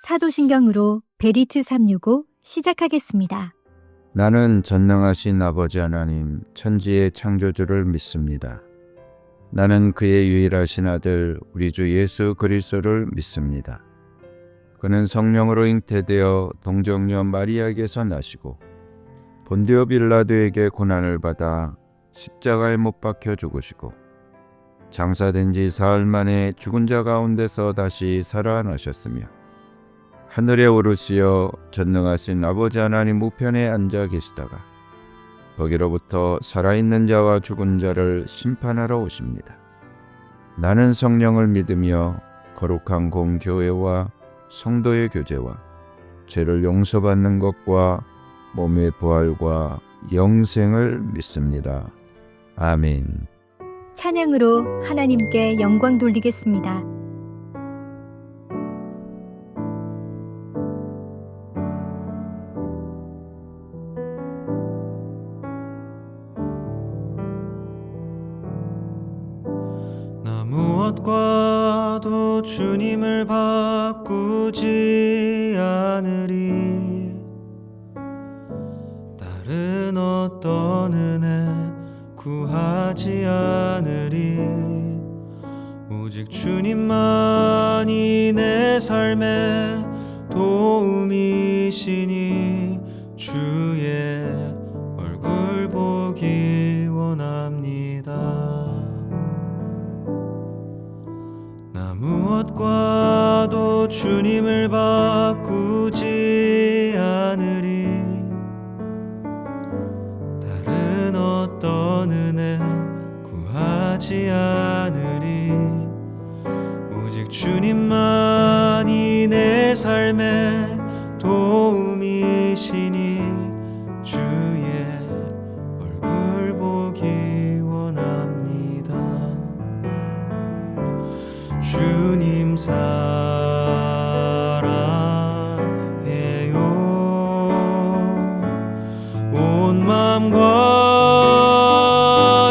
사도신경으로 베리트 365 시작하겠습니다. 나는 전능하신 아버지 하나님 천지의 창조주를 믿습니다. 나는 그의 유일하신 아들 우리 주 예수 그리스도를 믿습니다. 그는 성령으로 잉태되어 동정녀 마리아에게서 나시고 본디오 빌라도에게 고난을 받아 십자가에 못 박혀 죽으시고 장사된 지 사흘 만에 죽은 자 가운데서 다시 살아나셨으며 하늘에 오르시어 전능하신 아버지 하나님 우편에 앉아 계시다가 거기로부터 살아있는 자와 죽은 자를 심판하러 오십니다. 나는 성령을 믿으며 거룩한 공교회와 성도의 교제와 죄를 용서받는 것과 몸의 부활과 영생을 믿습니다. 아멘. 찬양으로 하나님께 영광 돌리겠습니다. 무엇과도 주님을 바꾸지 않으리. 다른 어떤 은혜 구하지 않으리. 오직 주님만이 내 삶의 도움이시니 주의 얼굴 보기 원합니다. 무엇과도 주님을 바꾸지 않으리. 다른 어떤 은혜 구하지 않으리. 오직 주님만이 내 삶의 도움이시니 주의 얼굴 보기 원합니다. 주님 사랑해요. 온 마음과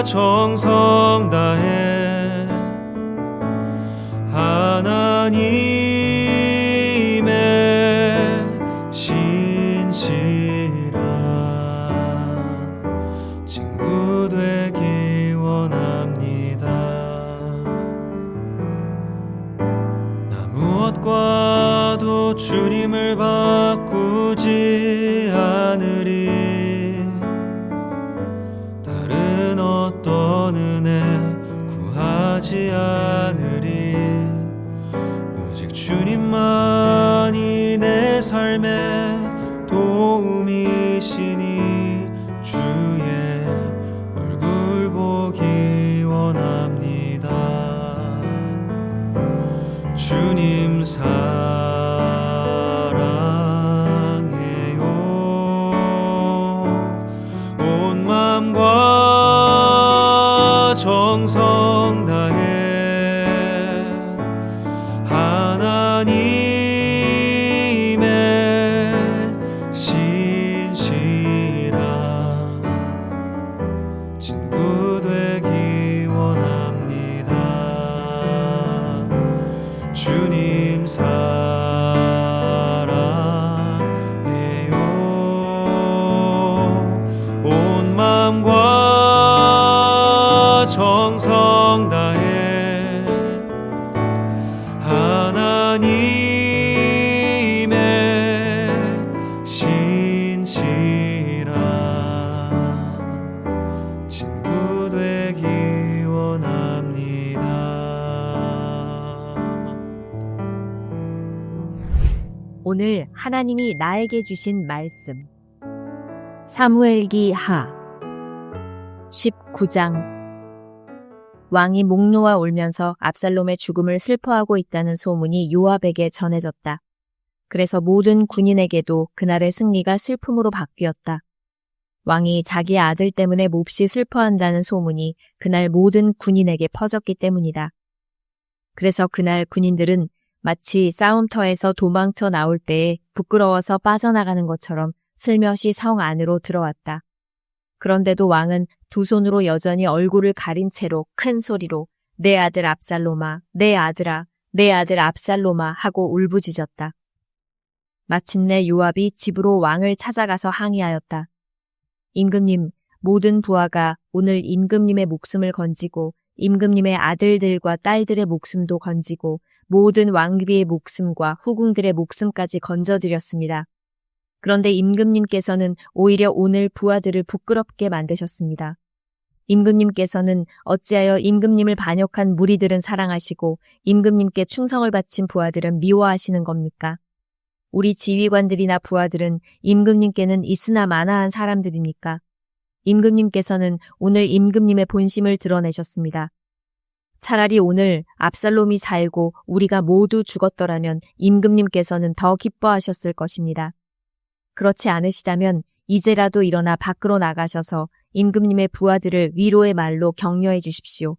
정성 다해 하나님의 신실한 친구 되기 원합니다. 무엇과도 주님을 바꾸지 않으리. 다른 어떤 은혜 구하지 않으리. 오직 주님만이 내 삶의 도움이시니 주의 얼굴 보기 원합니다. 주님 사랑해요. 온 마음과 정성 다해 하나님의 신실한 친구 되기 원합니다. 주님 사랑해요. 온 마음과 정성 다해 하나님의 신실한 친구 되기 원합니다. 오늘 하나님이 나에게 주신 말씀 사무엘기 하 19장. 왕이 목 놓아 울면서 압살롬의 죽음을 슬퍼하고 있다는 소문이 요압에게 전해졌다. 그래서 모든 군인에게도 그날의 승리가 슬픔으로 바뀌었다. 왕이 자기 아들 때문에 몹시 슬퍼한다는 소문이 그날 모든 군인에게 퍼졌기 때문이다. 그래서 그날 군인들은 마치 싸움터에서 도망쳐 나올 때에 부끄러워서 빠져나가는 것처럼 슬며시 성 안으로 들어왔다. 그런데도 왕은 두 손으로 여전히 얼굴을 가린 채로 큰 소리로 내 아들 압살롬아, 내 아들아, 내 아들 압살롬아 하고 울부짖었다. 마침내 요압이 집으로 왕을 찾아가서 항의하였다. 임금님, 모든 부하가 오늘 임금님의 목숨을 건지고 임금님의 아들들과 딸들의 목숨도 건지고 모든 왕비의 목숨과 후궁들의 목숨까지 건져드렸습니다. 그런데 임금님께서는 오히려 오늘 부하들을 부끄럽게 만드셨습니다. 임금님께서는 어찌하여 임금님을 반역한 무리들은 사랑하시고 임금님께 충성을 바친 부하들은 미워하시는 겁니까? 우리 지휘관들이나 부하들은 임금님께는 있으나 마나한 사람들입니까? 임금님께서는 오늘 임금님의 본심을 드러내셨습니다. 차라리 오늘 압살롬이 살고 우리가 모두 죽었더라면 임금님께서는 더 기뻐하셨을 것입니다. 그렇지 않으시다면 이제라도 일어나 밖으로 나가셔서 임금님의 부하들을 위로의 말로 격려해 주십시오.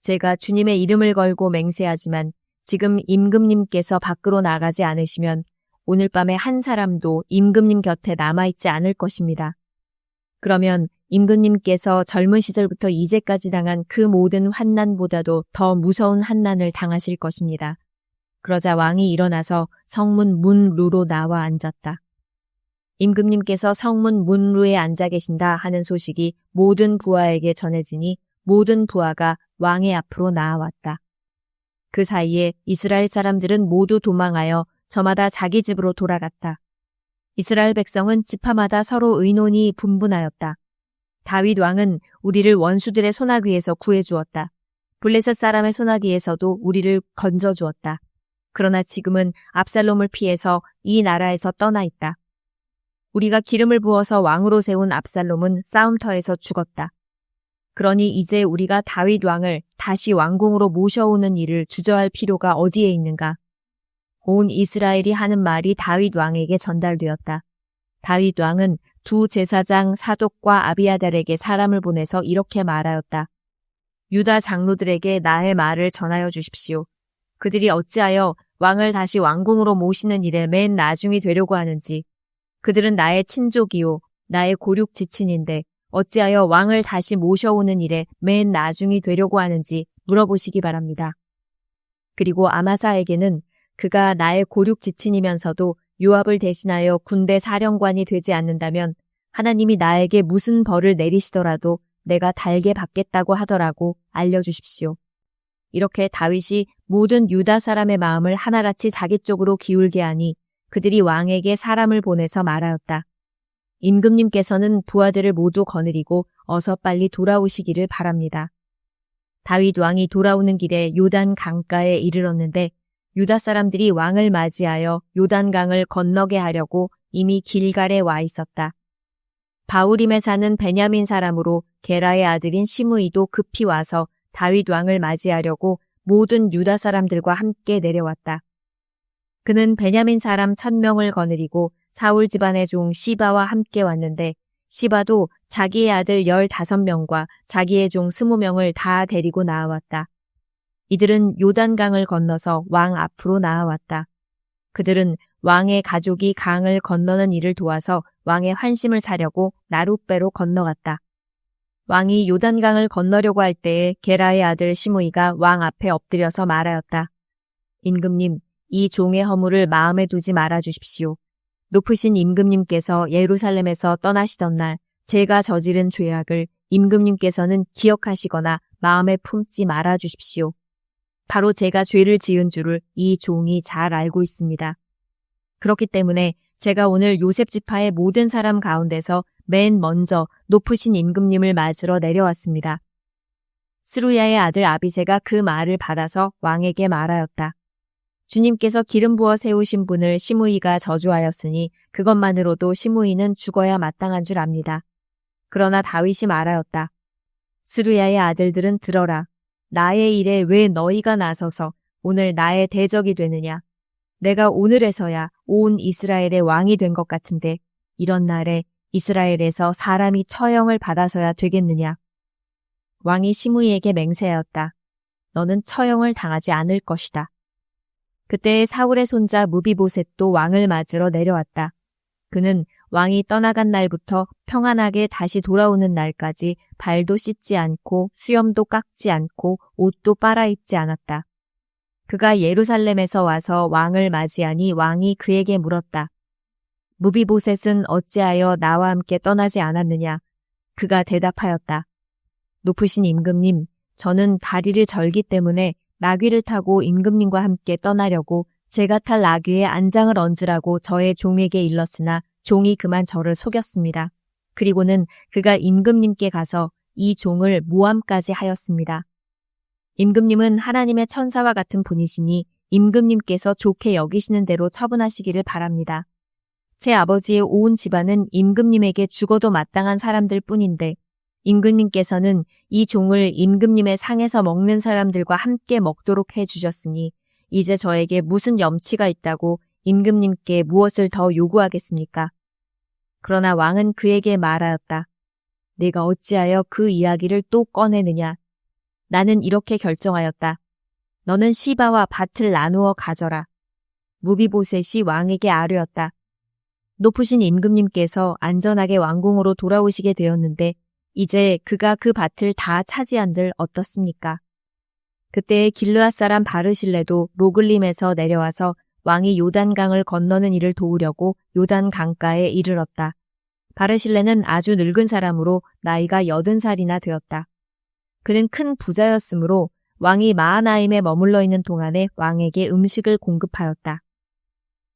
제가 주님의 이름을 걸고 맹세하지만 지금 임금님께서 밖으로 나가지 않으시면 오늘 밤에 한 사람도 임금님 곁에 남아있지 않을 것입니다. 그러면 임금님께서 젊은 시절부터 이제까지 당한 그 모든 환난보다도 더 무서운 환난을 당하실 것입니다. 그러자 왕이 일어나서 성문 문루로 나와 앉았다. 임금님께서 성문 문루에 앉아 계신다 하는 소식이 모든 부하에게 전해지니 모든 부하가 왕의 앞으로 나아왔다. 그 사이에 이스라엘 사람들은 모두 도망하여 저마다 자기 집으로 돌아갔다. 이스라엘 백성은 지파마다 서로 의논이 분분하였다. 다윗 왕은 우리를 원수들의 소나기에서 구해주었다. 블레셋 사람의 소나기에서도 우리를 건져주었다. 그러나 지금은 압살롬을 피해서 이 나라에서 떠나 있다. 우리가 기름을 부어서 왕으로 세운 압살롬은 싸움터에서 죽었다. 그러니 이제 우리가 다윗 왕을 다시 왕궁으로 모셔오는 일을 주저할 필요가 어디에 있는가? 온 이스라엘이 하는 말이 다윗 왕에게 전달되었다. 다윗 왕은 두 제사장 사독과 아비아달에게 사람을 보내서 이렇게 말하였다. 유다 장로들에게 나의 말을 전하여 주십시오. 그들이 어찌하여 왕을 다시 왕궁으로 모시는 일에 맨 나중이 되려고 하는지. 그들은 나의 친족이요 나의 고륙 지친인데 어찌하여 왕을 다시 모셔오는 일에 맨 나중이 되려고 하는지 물어보시기 바랍니다. 그리고 아마사에게는 그가 나의 고륙 지친이면서도 요압을 대신하여 군대 사령관이 되지 않는다면 하나님이 나에게 무슨 벌을 내리시더라도 내가 달게 받겠다고 하더라고 알려주십시오. 이렇게 다윗이 모든 유다 사람의 마음을 하나같이 자기 쪽으로 기울게 하니 그들이 왕에게 사람을 보내서 말하였다. 임금님께서는 부하들을 모두 거느리고 어서 빨리 돌아오시기를 바랍니다. 다윗 왕이 돌아오는 길에 요단 강가에 이르렀는데 유다 사람들이 왕을 맞이하여 요단강을 건너게 하려고 이미 길갈에 와 있었다. 바우림에 사는 베냐민 사람으로 게라의 아들인 시므이도 급히 와서 다윗 왕을 맞이하려고 모든 유다 사람들과 함께 내려왔다. 그는 베냐민 사람 1000명을 거느리고 사울 집안의 종 시바와 함께 왔는데 시바도 자기의 아들 15명과 자기의 종 20명을 다 데리고 나아왔다. 이들은 요단강을 건너서 왕 앞으로 나아왔다. 그들은 왕의 가족이 강을 건너는 일을 도와서 왕의 환심을 사려고 나룻배로 건너갔다. 왕이 요단강을 건너려고 할 때에 게라의 아들 시므이가 왕 앞에 엎드려서 말하였다. 임금님, 이 종의 허물을 마음에 두지 말아 주십시오. 높으신 임금님께서 예루살렘에서 떠나시던 날 제가 저지른 죄악을 임금님께서는 기억하시거나 마음에 품지 말아 주십시오. 바로 제가 죄를 지은 줄을 이 종이 잘 알고 있습니다. 그렇기 때문에 제가 오늘 요셉 지파의 모든 사람 가운데서 맨 먼저 높으신 임금님을 맞으러 내려왔습니다. 스루야의 아들 아비새가 그 말을 받아서 왕에게 말하였다. 주님께서 기름 부어 세우신 분을 시므이가 저주하였으니 그것만으로도 시므이는 죽어야 마땅한 줄 압니다. 그러나 다윗이 말하였다. 스루야의 아들들은 들어라. 나의 일에 왜 너희가 나서서 오늘 나의 대적이 되느냐. 내가 오늘에서야 온 이스라엘의 왕이 된 것 같은데 이런 날에 이스라엘에서 사람이 처형을 받아서야 되겠느냐. 왕이 시므이에게 맹세하였다. 너는 처형을 당하지 않을 것이다. 그때 사울의 손자 무비보셋도 왕을 맞으러 내려왔다. 그는 왕이 떠나간 날부터 평안하게 다시 돌아오는 날까지 발도 씻지 않고 수염도 깎지 않고 옷도 빨아입지 않았다. 그가 예루살렘에서 와서 왕을 맞이하니 왕이 그에게 물었다. 무비보셋은 어찌하여 나와 함께 떠나지 않았느냐? 그가 대답하였다. 높으신 임금님, 저는 다리를 절기 때문에 나귀를 타고 임금님과 함께 떠나려고 제가 탈 나귀에 안장을 얹으라고 저의 종에게 일렀으나 종이 그만 저를 속였습니다. 그리고는 그가 임금님께 가서 이 종을 모함까지 하였습니다. 임금님은 하나님의 천사와 같은 분이시니 임금님께서 좋게 여기시는 대로 처분하시기를 바랍니다. 제 아버지의 온 집안은 임금님에게 죽어도 마땅한 사람들 뿐인데 임금님께서는 이 종을 임금님의 상에서 먹는 사람들과 함께 먹도록 해주셨으니 이제 저에게 무슨 염치가 있다고 임금님께 무엇을 더 요구하겠습니까? 그러나 왕은 그에게 말하였다. 내가 어찌하여 그 이야기를 또 꺼내느냐? 나는 이렇게 결정하였다. 너는 시바와 밭을 나누어 가져라. 무비보셋이 왕에게 아뢰었다. 높으신 임금님께서 안전하게 왕궁으로 돌아오시게 되었는데 이제 그가 그 밭을 다 차지한들 어떻습니까? 그때 길르앗 사람 바르실레도 로글림에서 내려와서 왕이 요단강을 건너는 일을 도우려고 요단 강가에 이르렀다. 바르실레는 아주 늙은 사람으로 나이가 80살이나 되었다. 그는 큰 부자였으므로 왕이 마하나임에 머물러 있는 동안에 왕에게 음식을 공급하였다.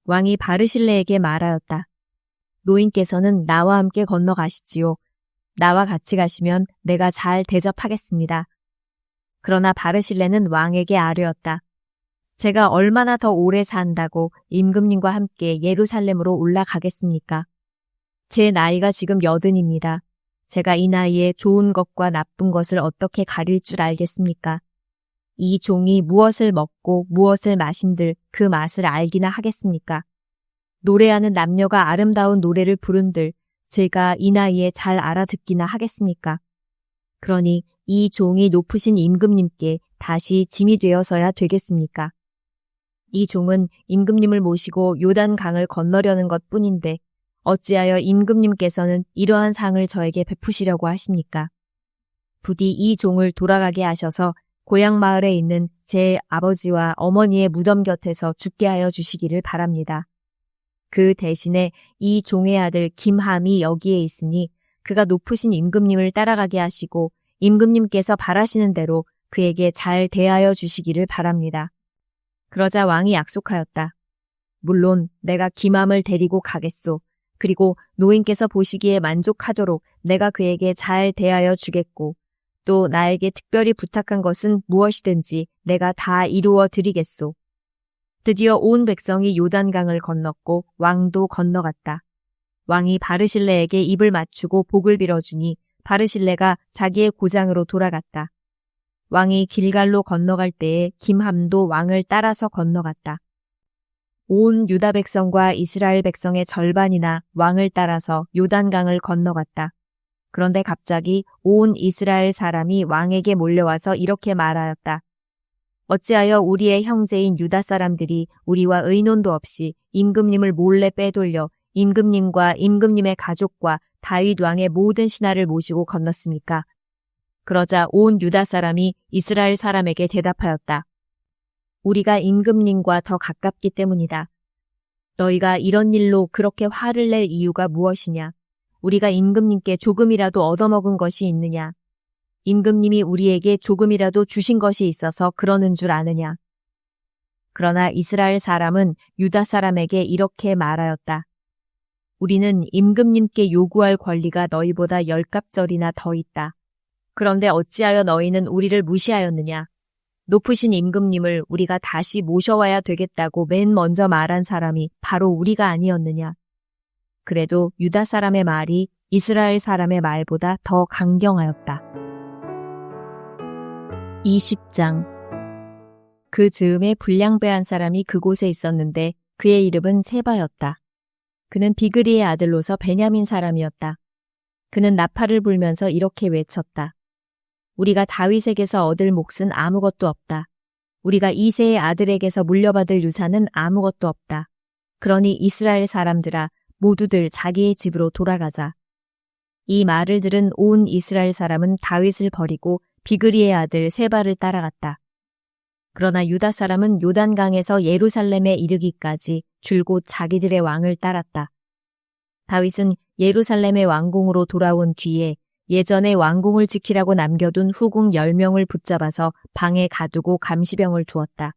왕이 바르실레에게 말하였다. 노인께서는 나와 함께 건너가시지요. 나와 같이 가시면 내가 잘 대접하겠습니다. 그러나 바르실레는 왕에게 아뢰었다. 제가 얼마나 더 오래 산다고 임금님과 함께 예루살렘으로 올라가겠습니까? 제 나이가 지금 80입니다. 제가 이 나이에 좋은 것과 나쁜 것을 어떻게 가릴 줄 알겠습니까? 이 종이 무엇을 먹고 무엇을 마신들 그 맛을 알기나 하겠습니까? 노래하는 남녀가 아름다운 노래를 부른들 제가 이 나이에 잘 알아듣기나 하겠습니까? 그러니 이 종이 높으신 임금님께 다시 짐이 되어서야 되겠습니까? 이 종은 임금님을 모시고 요단강을 건너려는 것뿐인데 어찌하여 임금님께서는 이러한 상을 저에게 베푸시려고 하십니까? 부디 이 종을 돌아가게 하셔서 고향 마을에 있는 제 아버지와 어머니의 무덤 곁에서 죽게 하여 주시기를 바랍니다. 그 대신에 이 종의 아들 김함이 여기에 있으니 그가 높으신 임금님을 따라가게 하시고 임금님께서 바라시는 대로 그에게 잘 대하여 주시기를 바랍니다. 그러자 왕이 약속하였다. 물론 내가 김함을 데리고 가겠소. 그리고 노인께서 보시기에 만족하도록 내가 그에게 잘 대하여 주겠고 또 나에게 특별히 부탁한 것은 무엇이든지 내가 다 이루어 드리겠소. 드디어 온 백성이 요단강을 건넜고 왕도 건너갔다. 왕이 바르실레에게 입을 맞추고 복을 빌어주니 바르실레가 자기의 고장으로 돌아갔다. 왕이 길갈로 건너갈 때에 김함도 왕을 따라서 건너갔다. 온 유다 백성과 이스라엘 백성의 절반이나 왕을 따라서 요단강을 건너갔다. 그런데 갑자기 온 이스라엘 사람이 왕에게 몰려와서 이렇게 말하였다. 어찌하여 우리의 형제인 유다 사람들이 우리와 의논도 없이 임금님을 몰래 빼돌려 임금님과 임금님의 가족과 다윗 왕의 모든 신하를 모시고 건넜습니까? 그러자 온 유다 사람이 이스라엘 사람에게 대답하였다. 우리가 임금님과 더 가깝기 때문이다. 너희가 이런 일로 그렇게 화를 낼 이유가 무엇이냐? 우리가 임금님께 조금이라도 얻어먹은 것이 있느냐? 임금님이 우리에게 조금이라도 주신 것이 있어서 그러는 줄 아느냐? 그러나 이스라엘 사람은 유다 사람에게 이렇게 말하였다. 우리는 임금님께 요구할 권리가 너희보다 10갑절이나 더 있다. 그런데 어찌하여 너희는 우리를 무시하였느냐? 높으신 임금님을 우리가 다시 모셔와야 되겠다고 맨 먼저 말한 사람이 바로 우리가 아니었느냐? 그래도 유다 사람의 말이 이스라엘 사람의 말보다 더 강경하였다. 20장. 그 즈음에 불량배한 사람이 그곳에 있었는데 그의 이름은 세바였다. 그는 비그리의 아들로서 베냐민 사람이었다. 그는 나팔을 불면서 이렇게 외쳤다. 우리가 다윗에게서 얻을 몫은 아무것도 없다. 우리가 이새의 아들에게서 물려받을 유산은 아무것도 없다. 그러니 이스라엘 사람들아, 모두들 자기의 집으로 돌아가자. 이 말을 들은 온 이스라엘 사람은 다윗을 버리고 비그리의 아들 세바를 따라갔다. 그러나 유다 사람은 요단강에서 예루살렘에 이르기까지 줄곧 자기들의 왕을 따랐다. 다윗은 예루살렘의 왕궁으로 돌아온 뒤에 예전에 왕궁을 지키라고 남겨둔 후궁 10명을 붙잡아서 방에 가두고 감시병을 두었다.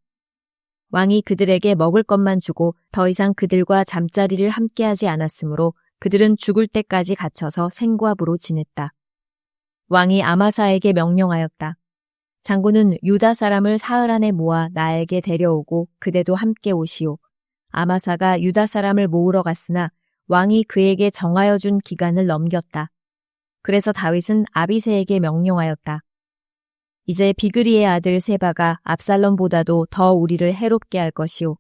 왕이 그들에게 먹을 것만 주고 더 이상 그들과 잠자리를 함께하지 않았으므로 그들은 죽을 때까지 갇혀서 생과부로 지냈다. 왕이 아마사에게 명령하였다. 장군은 유다 사람을 사흘 안에 모아 나에게 데려오고 그대도 함께 오시오. 아마사가 유다 사람을 모으러 갔으나 왕이 그에게 정하여 준 기간을 넘겼다. 그래서 다윗은 아비새에게 명령하였다. 이제 비그리의 아들 세바가 압살롬보다도 더 우리를 해롭게 할 것이오.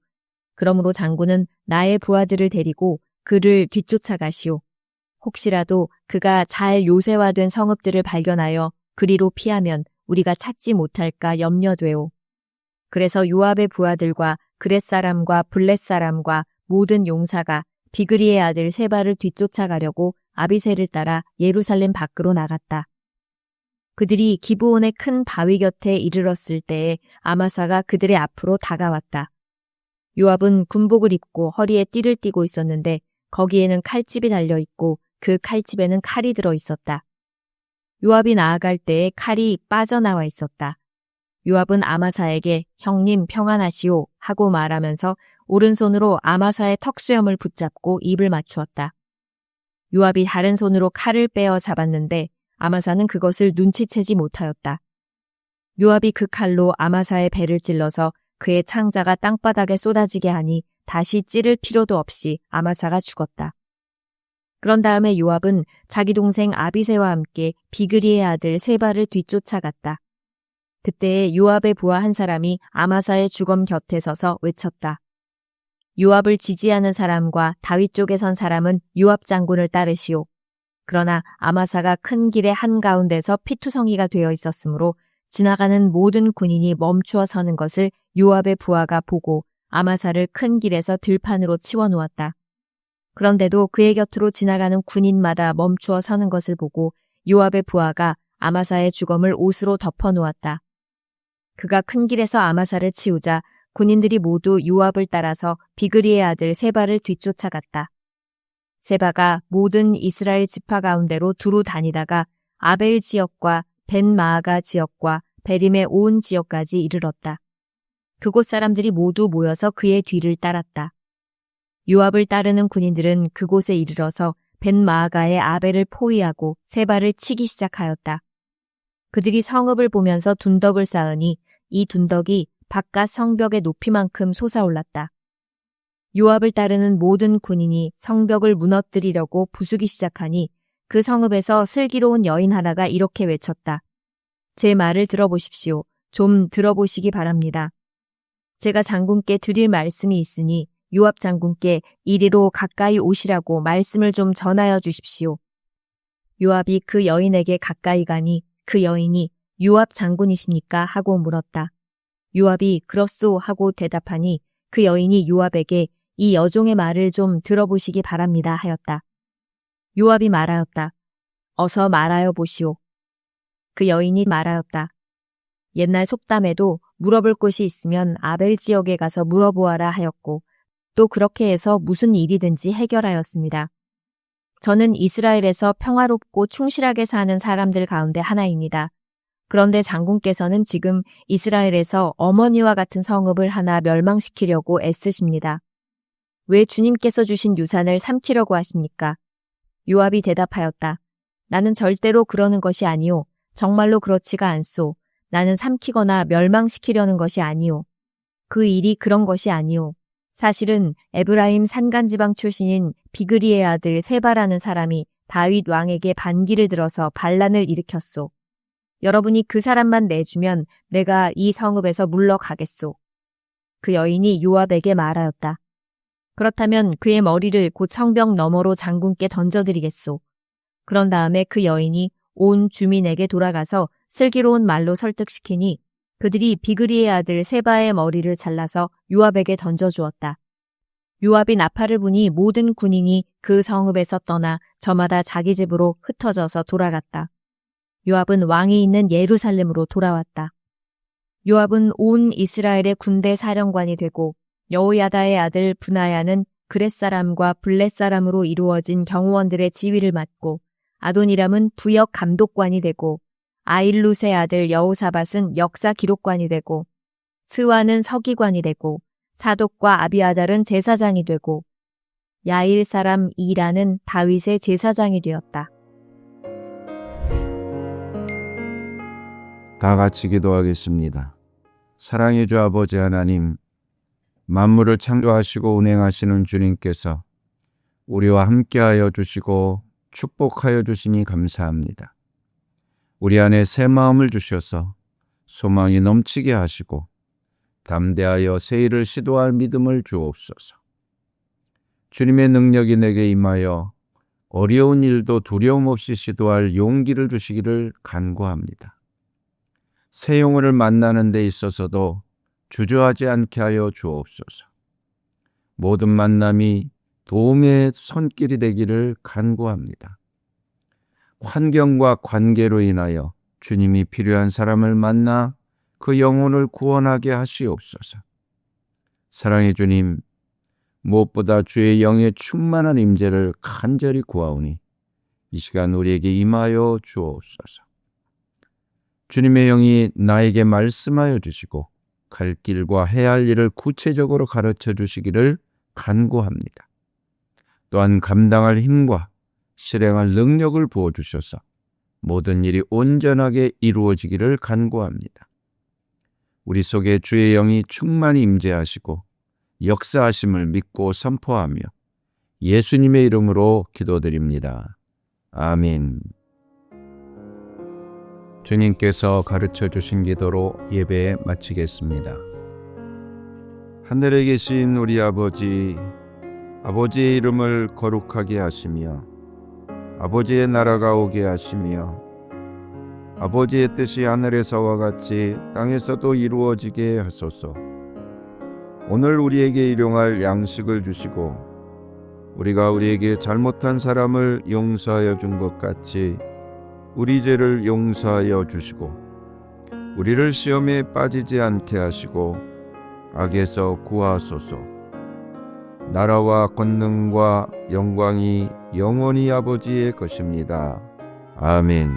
그러므로 장군은 나의 부하들을 데리고 그를 뒤쫓아가시오. 혹시라도 그가 잘 요새화된 성읍들을 발견하여 그리로 피하면 우리가 찾지 못할까 염려되오. 그래서 요압의 부하들과 그렛 사람과 블렛 사람과 모든 용사가 비그리의 아들 세바를 뒤쫓아가려고 아비새를 따라 예루살렘 밖으로 나갔다. 그들이 기브온의 큰 바위 곁에 이르렀을 때에 아마사가 그들의 앞으로 다가왔다. 요압은 군복을 입고 허리에 띠를 띠고 있었는데 거기에는 칼집이 달려있고 그 칼집에는 칼이 들어 있었다. 요압이 나아갈 때에 칼이 빠져나와 있었다. 요압은 아마사에게 형님 평안하시오 하고 말하면서 오른손으로 아마사의 턱수염을 붙잡고 입을 맞추었다. 요압이 다른 손으로 칼을 빼어 잡았는데 아마사는 그것을 눈치채지 못하였다. 요압이 그 칼로 아마사의 배를 찔러서 그의 창자가 땅바닥에 쏟아지게 하니 다시 찌를 필요도 없이 아마사가 죽었다. 그런 다음에 요압은 자기 동생 아비새와 함께 비그리의 아들 세바를 뒤쫓아갔다. 그때에 요압의 부하 한 사람이 아마사의 주검 곁에 서서 외쳤다. 요압을 지지하는 사람과 다윗 쪽에 선 사람은 요압 장군을 따르시오. 그러나 아마사가 큰 길의 한가운데서 피투성이가 되어 있었으므로 지나가는 모든 군인이 멈추어 서는 것을 요압의 부하가 보고 아마사를 큰 길에서 들판으로 치워놓았다. 그런데도 그의 곁으로 지나가는 군인마다 멈추어 서는 것을 보고 요압의 부하가 아마사의 주검을 옷으로 덮어놓았다. 그가 큰 길에서 아마사를 치우자 군인들이 모두 요압을 따라서 비그리의 아들 세바를 뒤쫓아갔다. 세바가 모든 이스라엘 지파 가운데로 두루 다니다가 아벨 지역과 벤마아가 지역과 베림의 온 지역까지 이르렀다. 그곳 사람들이 모두 모여서 그의 뒤를 따랐다. 요압을 따르는 군인들은 그곳에 이르러서 벤마아가의 아벨을 포위하고 세바를 치기 시작하였다. 그들이 성읍을 보면서 둔덕을 쌓으니 이 둔덕이 바깥 성벽의 높이만큼 솟아올랐다. 요압을 따르는 모든 군인이 성벽을 무너뜨리려고 부수기 시작하니 그 성읍에서 슬기로운 여인 하나가 이렇게 외쳤다. 제 말을 들어보십시오. 좀 들어보시기 바랍니다. 제가 장군께 드릴 말씀이 있으니 요압 장군께 이리로 가까이 오시라고 말씀을 좀 전하여 주십시오. 요압이 그 여인에게 가까이 가니 그 여인이 요압 장군이십니까? 하고 물었다. 요압이 그렇소 하고 대답하니 그 여인이 요압에게 이 여종의 말을 좀 들어보시기 바랍니다 하였다. 요압이 말하였다. 어서 말하여 보시오. 그 여인이 말하였다. 옛날 속담에도 물어볼 곳이 있으면 아벨 지역에 가서 물어보아라 하였고 또 그렇게 해서 무슨 일이든지 해결하였습니다. 저는 이스라엘에서 평화롭고 충실하게 사는 사람들 가운데 하나입니다. 그런데 장군께서는 지금 이스라엘에서 어머니와 같은 성읍을 하나 멸망시키려고 애쓰십니다. 왜 주님께서 주신 유산을 삼키려고 하십니까? 요압이 대답하였다. 나는 절대로 그러는 것이 아니오. 정말로 그렇지가 않소. 나는 삼키거나 멸망시키려는 것이 아니오. 그 일이 그런 것이 아니오. 사실은 에브라임 산간지방 출신인 비그리의 아들 세바라는 사람이 다윗 왕에게 반기를 들어서 반란을 일으켰소. 여러분이 그 사람만 내주면 내가 이 성읍에서 물러가겠소. 그 여인이 요압에게 말하였다. 그렇다면 그의 머리를 곧 성벽 너머로 장군께 던져드리겠소. 그런 다음에 그 여인이 온 주민에게 돌아가서 슬기로운 말로 설득시키니 그들이 비그리의 아들 세바의 머리를 잘라서 요압에게 던져주었다. 요압이 나팔을 부니 모든 군인이 그 성읍에서 떠나 저마다 자기 집으로 흩어져서 돌아갔다. 요압은 왕이 있는 예루살렘으로 돌아왔다. 요압은 온 이스라엘의 군대 사령관이 되고 여호야다의 아들 브나야는 그렛 사람과 블렛 사람으로 이루어진 경호원들의 지휘를 맡고 아도니람은 부역 감독관이 되고 아일룻의 아들 여호사밧은 역사 기록관이 되고 스와는 서기관이 되고 사독과 아비아달은 제사장이 되고 야일 사람 이라는 다윗의 제사장이 되었다. 다 같이 기도하겠습니다. 사랑의 주 아버지 하나님, 만물을 창조하시고 운행하시는 주님께서 우리와 함께하여 주시고 축복하여 주시니 감사합니다. 우리 안에 새 마음을 주셔서 소망이 넘치게 하시고 담대하여 새 일을 시도할 믿음을 주옵소서. 주님의 능력이 내게 임하여 어려운 일도 두려움 없이 시도할 용기를 주시기를 간구합니다. 새 영혼을 만나는 데 있어서도 주저하지 않게 하여 주옵소서. 모든 만남이 도움의 손길이 되기를 간구합니다. 환경과 관계로 인하여 주님이 필요한 사람을 만나 그 영혼을 구원하게 하시옵소서. 사랑의 주님, 무엇보다 주의 영의 충만한 임재를 간절히 구하오니 이 시간 우리에게 임하여 주옵소서. 주님의 영이 나에게 말씀하여 주시고 갈 길과 해야 할 일을 구체적으로 가르쳐 주시기를 간구합니다. 또한 감당할 힘과 실행할 능력을 부어주셔서 모든 일이 온전하게 이루어지기를 간구합니다. 우리 속에 주의 영이 충만히 임재하시고 역사하심을 믿고 선포하며 예수님의 이름으로 기도드립니다. 아멘. 주님께서 가르쳐 주신 기도로 예배 마치겠습니다. 하늘에 계신 우리 아버지, 아버지의 이름을 거룩하게 하시며 아버지의 나라가 오게 하시며 아버지의 뜻이 하늘에서와 같이 땅에서도 이루어지게 하소서. 오늘 우리에게 일용할 양식을 주시고 우리가 우리에게 잘못한 사람을 용서하여 준 것 같이 우리 죄를 용서하여 주시고 우리를 시험에 빠지지 않게 하시고 악에서 구하소서. 나라와 권능과 영광이 영원히 아버지의 것입니다. 아멘.